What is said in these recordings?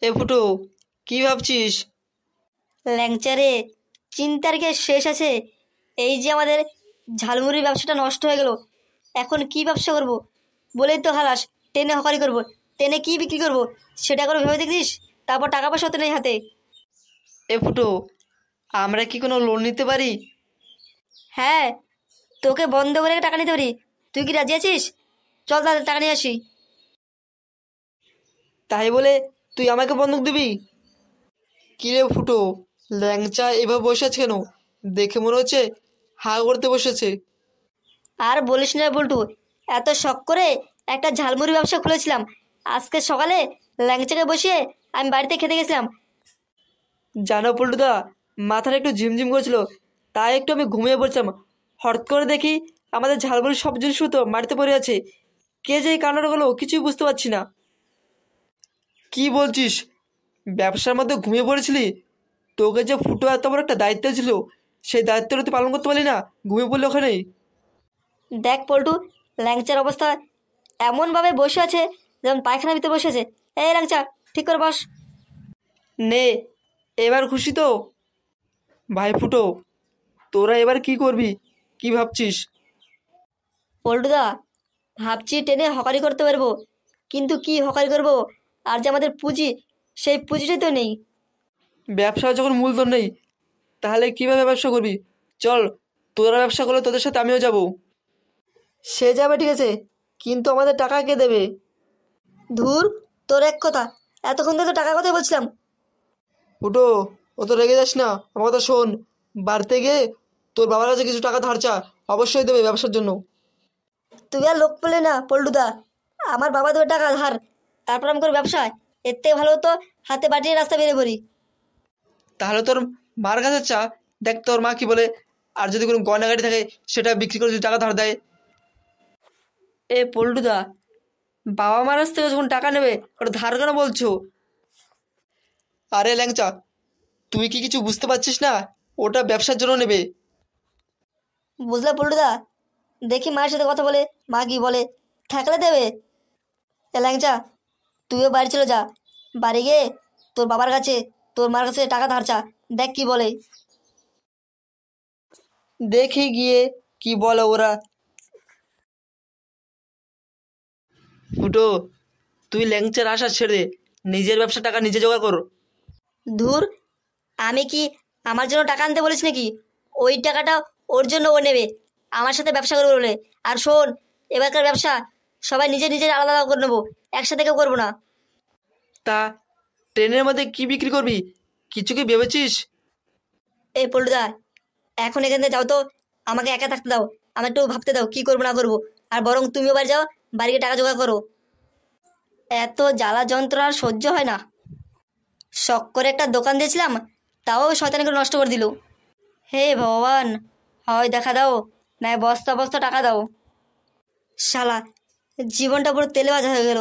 এ ফুটো, কি ভাবছিস? ল্যাংচারে চিন্তার কি আর শেষ আছে? এই যে আমাদের ঝালমুড়ির ব্যবসাটা নষ্ট হয়ে গেল, এখন কি ব্যবসা করব? বলেই তো হালাস, টেনে হকারি করব। টেনে কি বিক্রি করব সেটা করে ভেবে দেখছিস? তারপর টাকা পয়সা তো নেই হাতে। এ ফুটো, আমরা কি কোনো লোন নিতে পারি? হ্যাঁ, তোকে বন্ধ করে টাকা নিতে পারি। তুই কি রাজি আছিস? চল তাহলে টাকা নিয়ে আসি। তাই বলে তুই আমাকে বন্ধক দিবি? কি রে ফুটো, ল্যাংচা এভাবে বসে আছে কেন? দেখে মনে হচ্ছে হা করতে বসেছে। আর বলিস না বল্টু, এত শখ করে একটা ঝালমুড়ি ব্যবসা খুলেছিলাম। আজকে সকালে ল্যাংচাকে বসিয়ে আমি বাড়িতে খেতে গেছিলাম। জানো পল্টুদা, মাথাটা একটু ঝিমঝিম করেছিল, তাই একটু আমি ঘুমিয়ে পড়ছিলাম। হঠাৎ করে দেখি আমাদের ঝালমুড়ির সব জিনিস তো মাটিতে পড়ে আছে। কে যে এই কান্নাটা করলো কিছুই বুঝতে পারছি না। কি বলছিস? ব্যবসার মধ্যে ঘুমিয়ে পড়েছিলি? তোকে যে ফুটো এত বড় একটা দায়িত্ব ছিল, সেই দায়িত্বটা তুই পালন করতে পারলি না, ঘুমিয়ে পড়লি ওখানেই। দেখ পল্টু, ল্যাংচার অবস্থা এমনভাবে বসে আছে যেমন পায়খানার ভিতরে বসে আছে। এই ল্যাংচা, ঠিক করে বস। নে, এবার খুশি তো? ভাই ফুটো, তোরা এবার কি করবি, কি ভাবছিস? পল্টুদা, ভাবছি টেনে হকারি করতে পারবো, কিন্তু কি হকারি করব? আর যে আমাদের পুঁজি, সেই পুঁজিটাই তো নেই। ব্যবসা যখন মূলধন নেই, তাহলে কিভাবে ব্যবসা করবি? চল, তোরা ব্যবসা করলে তোদের সাথে আমিও যাব। সে যাবে ঠিক আছে, কিন্তু আমাদের টাকা কে দেবে? ধুর, তোর এক কথা, এতক্ষণ ধরে তো টাকার কথাই বলছিলাম। ফুটো, ও তো রেগে যাস না, আমার কথা শোন। বাড়িতে গিয়ে তোর বাবার কাছে কিছু টাকা ধার চা, অবশ্যই দেবে ব্যবসার জন্য। তুই আর লোক পেলে না পল্টুদা, আমার বাবা দেবে টাকা ধার, তারপর আমি করে ব্যবসায়। এর থেকে ভালো হতো হাতে বাটিয়ে রাস্তা বেরিয়ে পড়ি। তাহলে তোর মার কাছে চা, দেখ তোর মা কি বলে। আর যদি কোনো গয়নাগাড়ি থাকে, সেটা বিক্রি করে যদি টাকা ধার দেয়। এ পল্টুদা, বাবা মার কাছ থেকে যখন টাকা নেবে ওটা ধার কেন বলছো? আরে ল্যাংচা, তুই কি কিছু বুঝতে পারছিস না? ওটা ব্যবসার জন্য নেবে। বুঝলে পল্টুদা, দেখি মায়ের সাথে কথা বলে মা কি বলে, থাকলে দেবে। এ ল্যাংচা, তুইও বাড়ি চলে যা। বাড়ি গিয়ে তোর বাবার কাছে, তোর মার কাছে টাকা ধার চা, দেখ কি বলে। দেখি গিয়ে কি বলে ওরা। ফুটো, তুই ল্যাংচার আশা ছেড়ে দে, নিজের ব্যবসা টাকা নিজে জোগাড় কর। ধুর, আমি কি আমার জন্য টাকা আনতে বলিস নাকি? ওই টাকাটা ওর জন্য ও নেবে, আমার সাথে ব্যবসা করবে বলে। আর শোন, এবারকার ব্যবসা সবাই নিজের নিজের আলাদা আলাদা করে নেবো, একসাথে কেউ করবো না। তা ট্রেনের মধ্যে কি বিক্রি করবি, কিছু কি ভেবেছিস? এই পল্টুদা, এখন এখান থেকে যাও তো, আমাকে একা থাকতে দাও। আমার একটু ভাবতে দাও কি করবো না করবো। আর বরং তুমিও বাড়ি যাও, বাড়িতে টাকা জোগাড় করো। এত জ্বালা যন্ত্রণা আর সহ্য হয় না। শখ করে একটা দোকান দিয়েছিলাম, তাও শয়তানি করে নষ্ট করে দিল। হে ভগবান, হয় দেখা দাও, না বস্তা বস্তা টাকা দাও। শালা, জীবনটা পুরো তেলে ভাজা হয়ে গেল।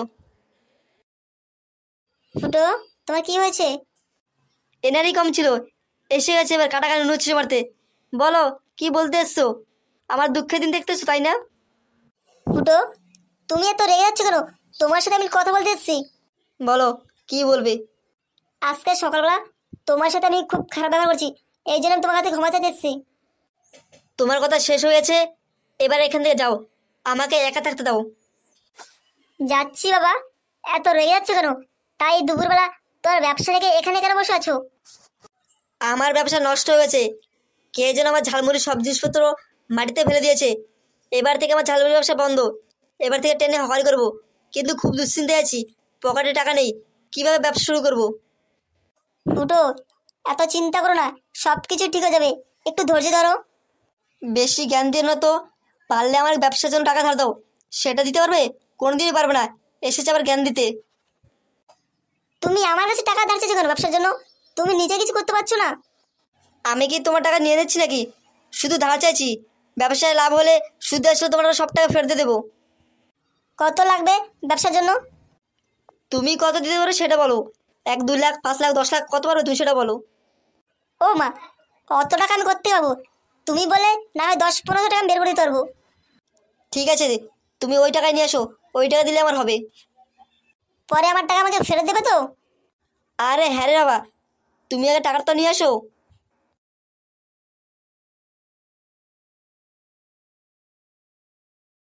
ফুটো, তোমার কি হয়েছে? এনারই কম ছিল, এসে গেছে এবার কাটাকাটি নুচ্ছে মারতে। বলো, কি বলতে এসছো? আমার দুঃখের দিন দেখতেছো তাই না? ফুটো, তুমি এত রেগে যাচ্ছ কেন? তোমার সাথে আমি কথা বলতে এসেছি। বলো, কি বলবে? আজকে সকালবেলা তোমার সাথে আমি খুব খারাপ ব্যবহার করছি, এই জন্য আমি তোমার কাছে ক্ষমা চাইতে এসেছি। তোমার কথা শেষ হয়ে গেছে, এবার এখান থেকে যাও, আমাকে একা থাকতে দাও। যাচ্ছি বাবা। এত রেগে যাচ্ছ কেন? তাই দুপুরবেলা তোমার ব্যবসা রেখে এখানে কেন বসে আছো? আমার ব্যবসা নষ্ট হয়ে গেছে, কে যেন আমার ঝালমুড়ির সব জিনিসপত্র মাটিতে ফেলে দিয়েছে। এবার থেকে আমার ঝালমুড়ি ব্যবসা বন্ধ। এবার থেকে ট্রেনে হকারি করব, কিন্তু খুব দুশ্চিন্তায় আছি, পকেটে টাকা নেই, কিভাবে ব্যবসা শুরু করব। ফুটো, এত চিন্তা করো না, সব কিছু ঠিক হয়ে যাবে। একটু ধৈর্য ধরো। বেশি জ্ঞান দিয়ে না তো, পারলে আমার ব্যবসার জন্য টাকা ধার দাও, সেটা দিতে পারবে? কোনোদিনই পারবে না, এসেছে আবার জ্ঞান দিতে। তুমি আমার কাছে টাকা ধার চাইছো কেন ব্যবসার জন্য? তুমি নিজে কিছু করতে পারছো না? আমি কি তোমার টাকা নিয়ে নিচ্ছি নাকি? শুধু ধার চাইছি, ব্যবসায় লাভ হলে সুদ আসলে তোমার সব টাকা ফেরত দিয়ে দেবো। কত লাগবে ব্যবসার জন্য? তুমি কত দিতে পারো সেটা বলো। 1-2 লাখ, 5 লাখ, 10 লাখ, কত পারো তুমি সেটা বলো। ও মা, অত টাকা আমি করতে পারবো? তুমি বলে না হয় 10-15 টাকা আমি বের করে দিতে পারবো। ঠিক আছে, তুমি ওই টাকায় নিয়ে আসো, ওই টাকা দিলে আমার হবে। পরে আমার টাকা আমাকে ফেরত দেবে তো? আরে হ্যাঁ রে বাবা, তুমি আগে টাকাটা তো নিয়ে আসো।